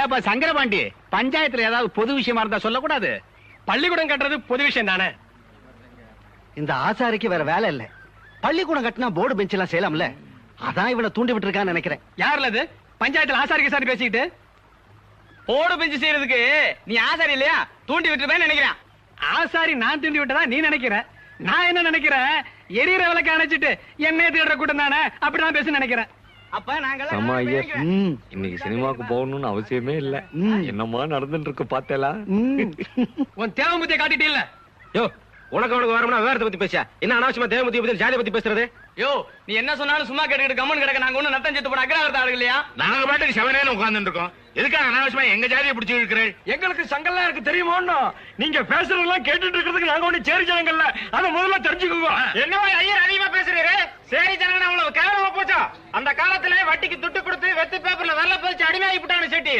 ஏப்பா சங்கரபாண்டி, பஞ்சாயத்துல ஏதாவது பொது விஷயமா இருந்தா சொல்லக்கூடாது. பள்ளிக்கூடம் கட்டுறது பொது விஷயம் தானே. இந்த ஆசாரிக்கு வேற வேலை இல்ல. பள்ளிக்கூடம் கட்டினா போர்டு பெஞ்ச் எல்லாம் செய்யலாம்ல. அதான் இவனை தூண்டி விட்டு இருக்கான்னு நினைக்கிறேன். யாருல அது பஞ்சாயத்துல ஆசாரிக்கு சாரி பேசிக்கிட்டு? போர்டு பெஞ்சு செய்யறதுக்கு நீ ஆசாரி இல்லையா? தூண்டி விட்டுருப்பேன்னு நினைக்கிறேன். ஆசாரி நான் தூண்டி விட்டதா நீ நினைக்கிற? நான் என்ன நினைக்கிறேன், எரியற விளக்க அணைச்சிட்டு என்னைய தேடுற கூட்டம் தானே, அப்படிதான் பேச நினைக்கிறேன். அப்ப ஆமா ஐயா, நாங்க இன்னைக்கு சினிமாவுக்கு போகணும்னு அவசியமே இல்ல. என்னமா நடந்துட்டு இருக்கு பார்த்தேலா? உன் தேவமுத்திய காட்டிட்டே இல்ல. யோ, உனக்கு அவனுக்கு வரமுன்னா விவரத்தை பத்தி பேச என்ன அனாவசியமா தேவமுத்திய பத்தி ஜாதியை பத்தி பேசுறது? யோ, நீ என்ன சொன்னாலும் சும்மா கேட்டுக்கிட்டு கம்மன் கிடக்க. நாங்க ஒண்ணு நத்தம் செத்து போன அக்ராவரத்த ஆளுங்க இல்லையா? நாங்க பாட்டுக்கு செவனேன்னு உட்கார்ந்து இருக்கோம். எதுக்காக அனாவசியமா எங்க ஜாதியை பிடிச்சி இருக்கிறேன்? எங்களுக்கு சங்கல்லாம் இருக்கு தெரியுமோ? நீங்க பேசுறதெல்லாம் கேட்டுட்டு இருக்கிறதுக்கு நாங்க ஒண்ணு சேரி ஜனங்கள்ல, அத முதல்ல தெரிஞ்சுக்கோங்க. என்னவா ஐயர் அதிகமா பேசுறீரு? சரி ஜனங்க அவ்வளவு கேவலமா போச்சா? அந்த காலத்துல வட்டிக்கு துட்டு கொடுத்து வெத்து பேப்பர்ல வெள்ள பதிச்சு அடிமையாகி விட்டானு செட்டி.